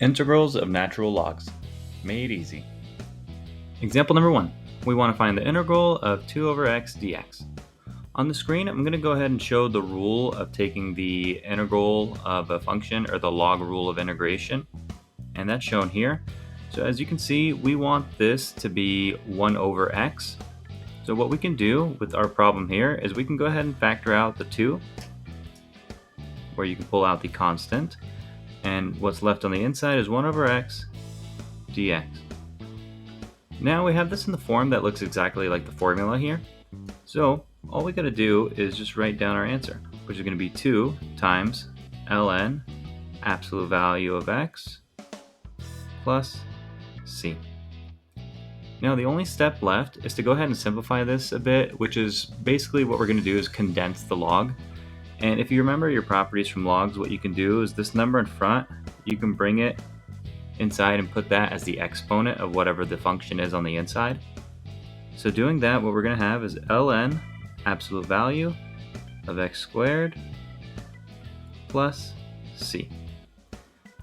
Integrals of natural logs. Made easy. Example number 1. We want to find the integral of 2 over x dx. On the screen, I'm going to go ahead and show the rule of taking the integral of a function, or the log rule of integration, and that's shown here. So as you can see, we want this to be 1 over x. So what we can do with our problem here is we can go ahead and factor out the 2, where you can pull out the constant, and what's left on the inside is 1 over x dx. Now we have this in the form that looks exactly like the formula here. So all we gotta do is just write down our answer, which is gonna be 2 times ln absolute value of x plus c. Now the only step left is to go ahead and simplify this a bit, which is basically what we're gonna do is condense the log. And if you remember your properties from logs, what you can do is this number in front, you can bring it inside and put that as the exponent of whatever the function is on the inside. So doing that, what we're going to have is ln absolute value of x squared plus c.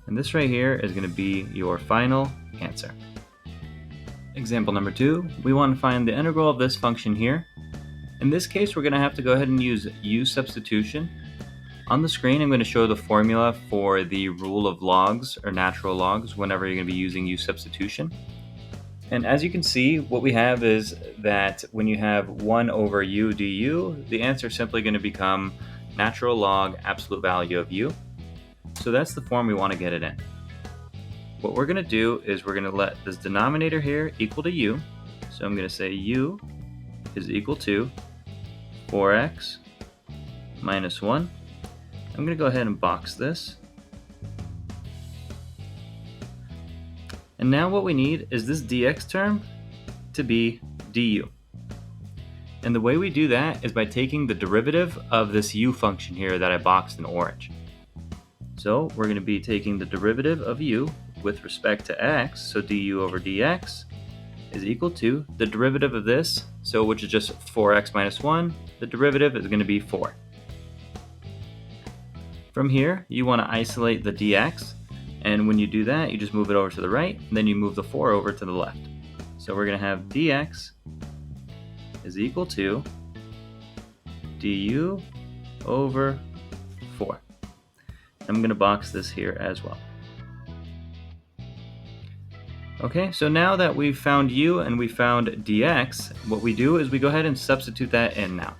And this right here is going to be your final answer. Example number 2, we want to find the integral of this function here. In this case, we're going to have to go ahead and use u substitution. On the screen, I'm going to show the formula for the rule of logs, or natural logs, whenever you're going to be using u substitution. And as you can see, what we have is that when you have 1 over u du, the answer is simply going to become natural log absolute value of u. So that's the form we want to get it in. What we're going to do is we're going to let this denominator here equal to u. So I'm going to say u is equal to 4x minus 1. I'm going to go ahead and box this. And now what we need is this dx term to be du. And the way we do that is by taking the derivative of this u function here that I boxed in orange. So we're going to be taking the derivative of u with respect to x, so du over dx is equal to the derivative of this, so which is just 4x minus 1, the derivative is going to be 4. From here, you want to isolate the dx, and when you do that, you just move it over to the right, and then you move the 4 over to the left. So we're going to have dx is equal to du over 4. I'm going to box this here as well. Okay, so now that we've found u and we found dx, what we do is we go ahead and substitute that in now.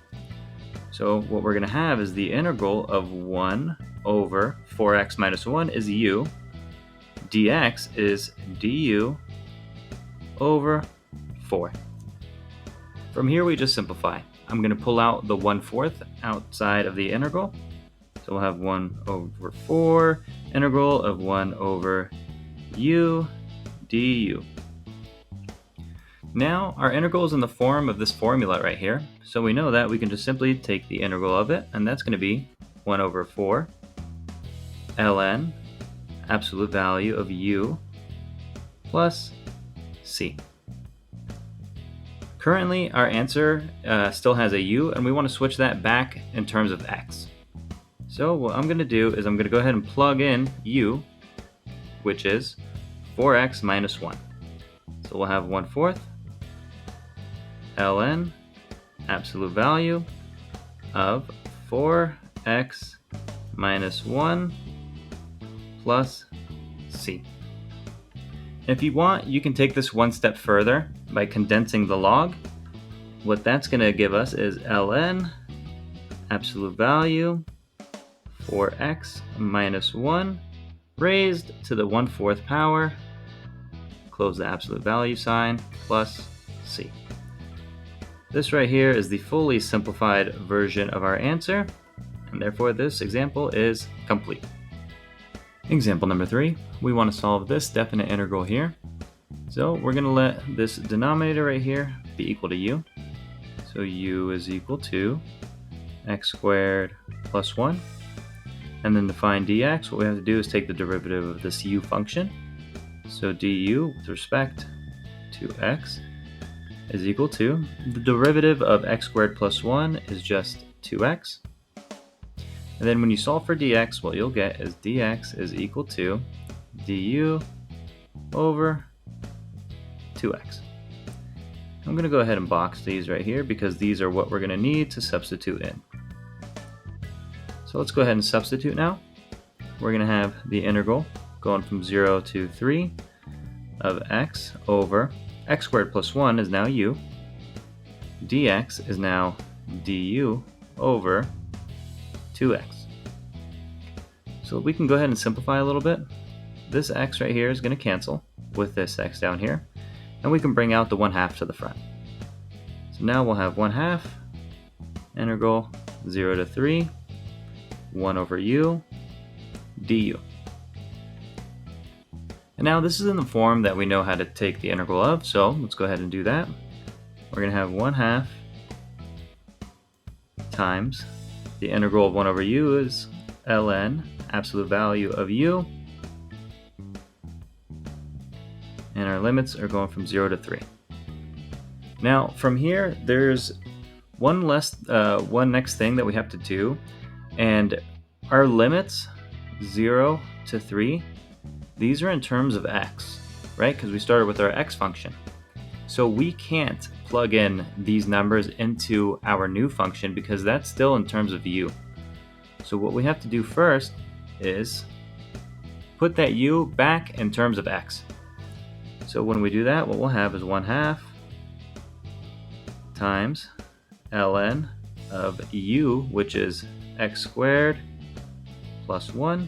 So what we're going to have is the integral of 1 over 4x minus 1 is u. Dx is du over 4. From here we just simplify. I'm going to pull out the 1/4 outside of the integral. So we'll have 1 over 4, integral of 1 over u du. Now our integral is in the form of this formula right here, so we know that we can just simply take the integral of it, and that's going to be 1 over 4 ln absolute value of u plus c. Currently our answer still has a u, and we want to switch that back in terms of x. So what I'm going to do is I'm going to go ahead and plug in u, which is 4x minus 1. So we'll have 1/4 ln absolute value of 4x minus 1 plus c. If you want, you can take this one step further by condensing the log. What that's going to give us is ln absolute value 4x minus 1 raised to the 1/4 power, close the absolute value sign, plus c. This right here is the fully simplified version of our answer, and therefore this example is complete. Example number 3, we want to solve this definite integral here. So we're going to let this denominator right here be equal to u. So u is equal to x squared plus 1. And then to find dx, what we have to do is take the derivative of this u function. So du with respect to x is equal to, the derivative of x squared plus 1 is just 2x. And then when you solve for dx, what you'll get is dx is equal to du over 2x. I'm going to go ahead and box these right here because these are what we're going to need to substitute in. So let's go ahead and substitute now. We're going to have the integral going from 0 to 3 of x over x squared plus 1 is now u. Dx is now du over 2x. So we can go ahead and simplify a little bit. This x right here is going to cancel with this x down here, and we can bring out the 1/2 to the front. So now we'll have 1/2 integral 0 to 3 1 over u du. And now this is in the form that we know how to take the integral of, so let's go ahead and do that. We're going to have 1/2 times the integral of 1 over u is ln absolute value of u, and our limits are going from 0 to 3. Now from here there's one next thing that we have to do, and our limits 0 to 3, these are in terms of x, right? Because we started with our x function. So we can't plug in these numbers into our new function because that's still in terms of u. So what we have to do first is put that u back in terms of x. So when we do that, what we'll have is 1/2 times ln of u, which is x squared plus 1.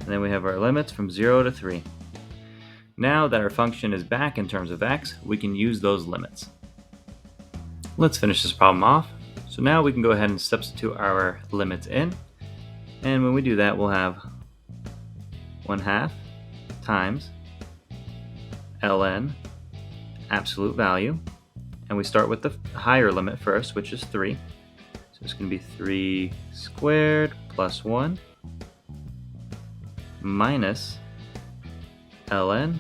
And then we have our limits from 0 to 3. Now that our function is back in terms of x, we can use those limits. Let's finish this problem off. So now we can go ahead and substitute our limits in. And when we do that, we'll have 1/2 times ln absolute value. And we start with the higher limit first, which is 3. So it's going to be 3 squared plus 1 minus ln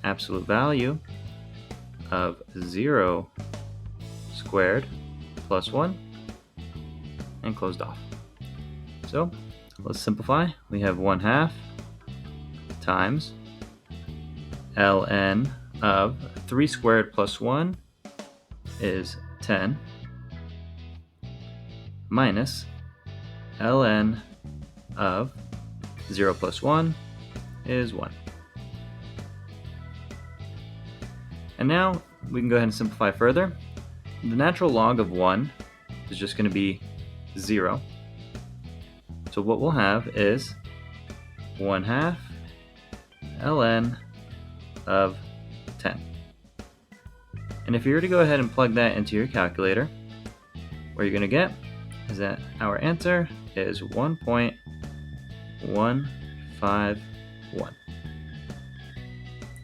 absolute value of 0 squared plus 1, and closed off. So let's simplify. We have 1/2 times ln of 3 squared plus 1 is 10 minus ln of 0 plus 1 is 1. And now we can go ahead and simplify further. The natural log of 1 is just going to be 0. So what we'll have is 1/2 ln of 10. And if you were to go ahead and plug that into your calculator, what you're going to get is that our answer is 1.151.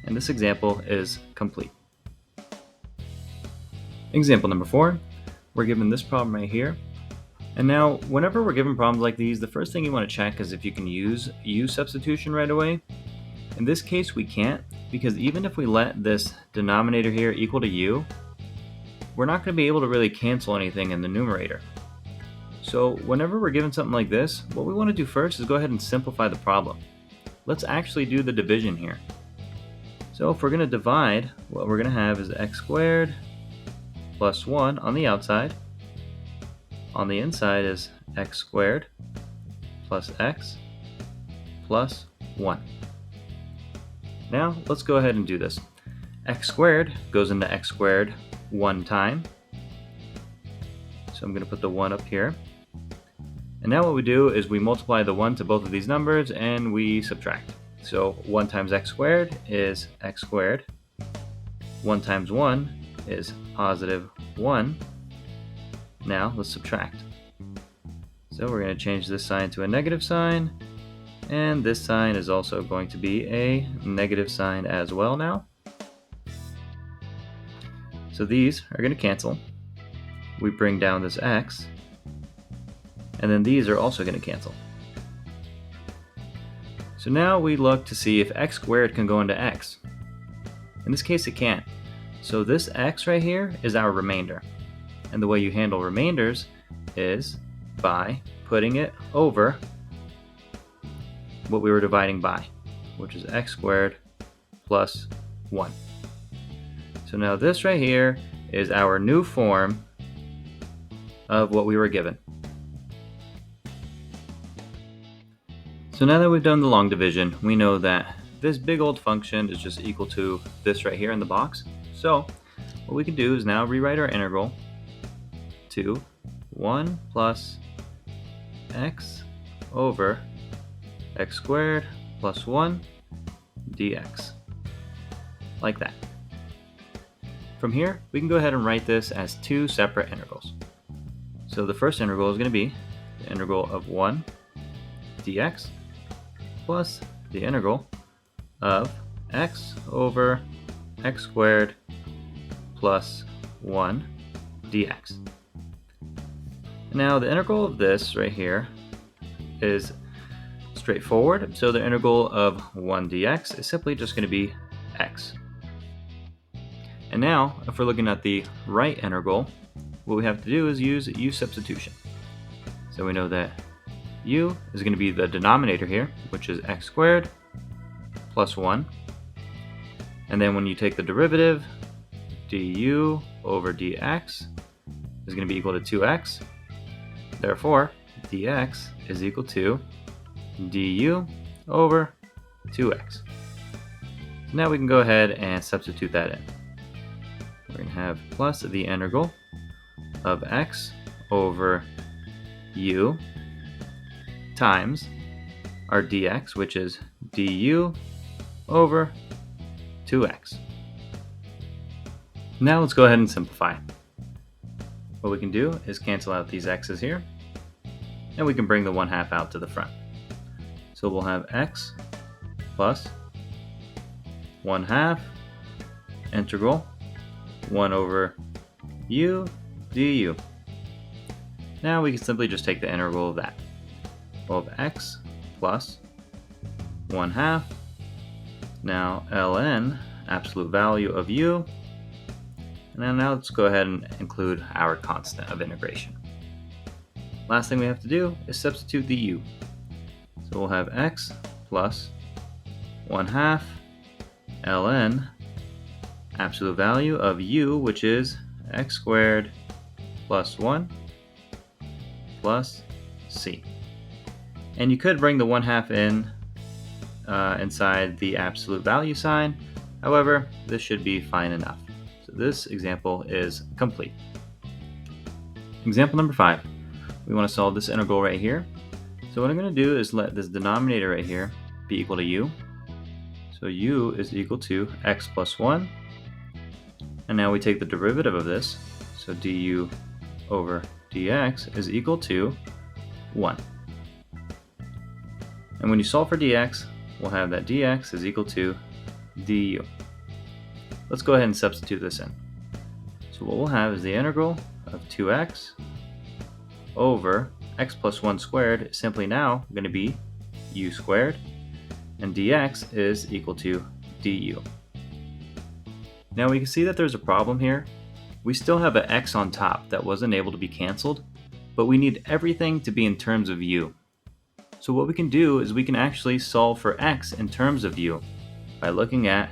And this example is complete. Example number 4, we're given this problem right here. And now, whenever we're given problems like these, the first thing you want to check is if you can use u substitution right away. In this case, we can't, because even if we let this denominator here equal to u, we're not going to be able to really cancel anything in the numerator. So whenever we're given something like this, what we want to do first is go ahead and simplify the problem. Let's actually do the division here. So if we're going to divide, what we're going to have is x squared plus 1 on the outside. On the inside is x squared plus x plus 1. Now let's go ahead and do this. X squared goes into x squared one time. So I'm going to put the 1 up here. And now what we do is we multiply the 1 to both of these numbers and we subtract. So 1 times x squared is x squared. 1 times 1 is positive 1. Now let's subtract. So we're going to change this sign to a negative sign, and this sign is also going to be a negative sign as well now. So these are going to cancel. We bring down this x, and then these are also going to cancel. So now we look to see if x squared can go into x. In this case it can't. So this x right here is our remainder. And the way you handle remainders is by putting it over what we were dividing by, which is x squared plus 1. So now this right here is our new form of what we were given. So now that we've done the long division, we know that this big old function is just equal to this right here in the box. So what we can do is now rewrite our integral to 1 plus x over x squared plus 1 dx, like that. From here, we can go ahead and write this as two separate integrals. So the first integral is going to be the integral of 1 dx plus the integral of x over x squared plus 1 dx. Now the integral of this right here is straightforward, so the integral of 1 dx is simply just going to be x. And now, if we're looking at the right integral, what we have to do is use u substitution. So we know that u is going to be the denominator here, which is x squared plus 1. And then when you take the derivative, du over dx is going to be equal to 2x. Therefore, dx is equal to du over 2x. So now we can go ahead and substitute that in. We're going to have plus the integral of x over u times our dx, which is du over 2x. Now let's go ahead and simplify. What we can do is cancel out these x's here, and we can bring the 1/2 out to the front. So we'll have x plus 1/2 integral 1 over u du. Now we can simply just take the integral of that. We'll have x plus 1/2. Now ln, absolute value of u. And now let's go ahead and include our constant of integration. Last thing we have to do is substitute the u. So we'll have x plus 1/2 ln absolute value of u, which is x squared plus 1 plus c. And you could bring the 1/2 in inside the absolute value sign. However, this should be fine enough. So this example is complete. Example number 5. We want to solve this integral right here. So what I'm going to do is let this denominator right here be equal to u. So u is equal to x plus 1. And now we take the derivative of this. So du over dx is equal to 1. And when you solve for dx, we'll have that dx is equal to du. Let's go ahead and substitute this in. So what we'll have is the integral of 2x over x plus 1 squared is simply now going to be u squared, and dx is equal to du. Now we can see that there's a problem here. We still have an x on top that wasn't able to be canceled, but we need everything to be in terms of u. So what we can do is we can actually solve for x in terms of u by looking at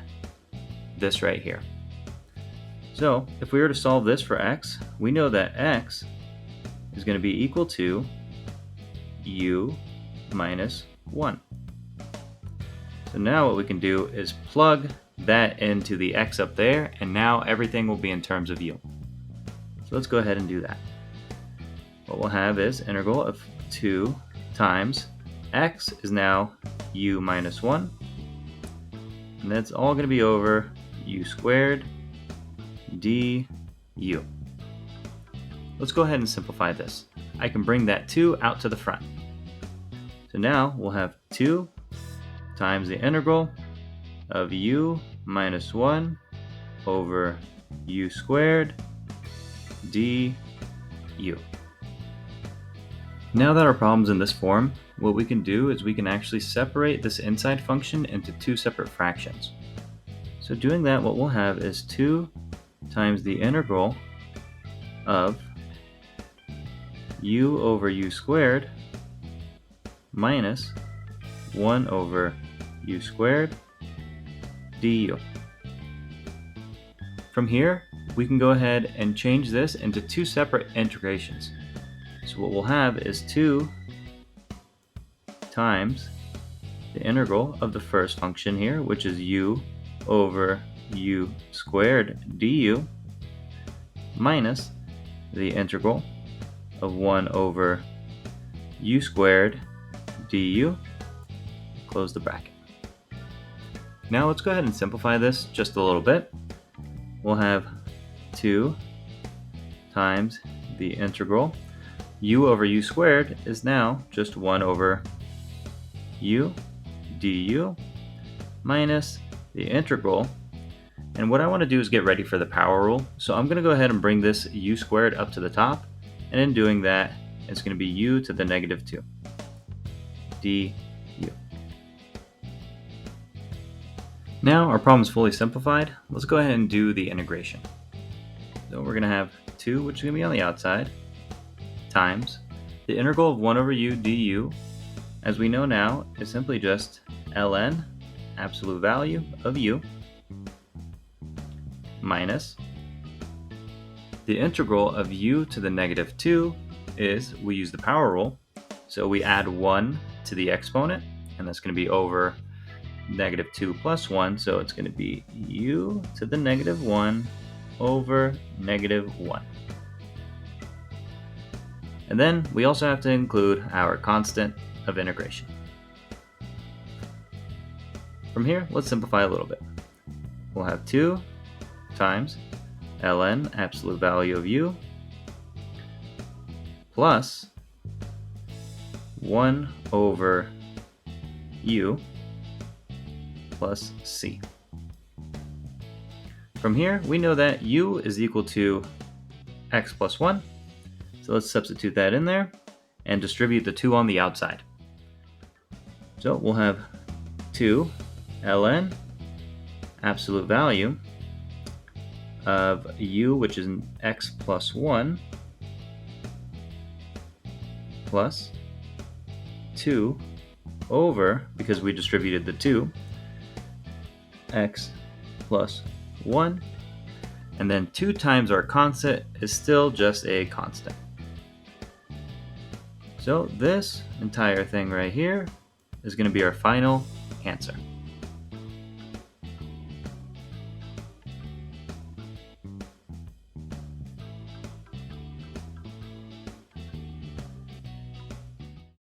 this right here. So if we were to solve this for x, we know that x is going to be equal to u minus 1. So now what we can do is plug that into the x up there, and now everything will be in terms of u. So let's go ahead and do that. What we'll have is integral of 2 times x is now u minus 1, and that's all going to be over u squared du. Let's go ahead and simplify this. I can bring that 2 out to the front. So now we'll have 2 times the integral of u minus 1 over u squared du. Now that our problem's in this form, what we can do is we can actually separate this inside function into 2 separate fractions. So doing that, what we'll have is 2 times the integral of u over u squared minus 1 over u squared du. From here, we can go ahead and change this into two separate integrations. So what we'll have is 2 times the integral of the first function here, which is u over u squared du, minus the integral of 1 over u squared du, close the bracket. Now let's go ahead and simplify this just a little bit. We'll have 2 times the integral. U over u squared is now just 1 over u du minus the integral. And what I want to do is get ready for the power rule. So I'm going to go ahead and bring this u squared up to the top. And in doing that, it's going to be u to the negative 2 du. Now our problem is fully simplified. Let's go ahead and do the integration. So we're going to have 2, which is going to be on the outside, times the integral of 1 over u du, as we know now, is simply just ln, absolute value of u, minus the integral of u to the negative 2 is, we use the power rule, so we add 1 to the exponent, and that's going to be over negative 2 plus 1, so it's going to be u to the negative 1 over negative 1. And then we also have to include our constant of integration. From here, let's simplify a little bit. We'll have 2 times ln, absolute value of u, plus 1 over u plus c. From here, we know that u is equal to x plus 1. So let's substitute that in there and distribute the 2 on the outside. So we'll have 2 ln, absolute value of u, which is x plus 1, plus 2 over, because we distributed the 2, x plus 1, and then 2 times our constant is still just a constant. So this entire thing right here is going to be our final answer.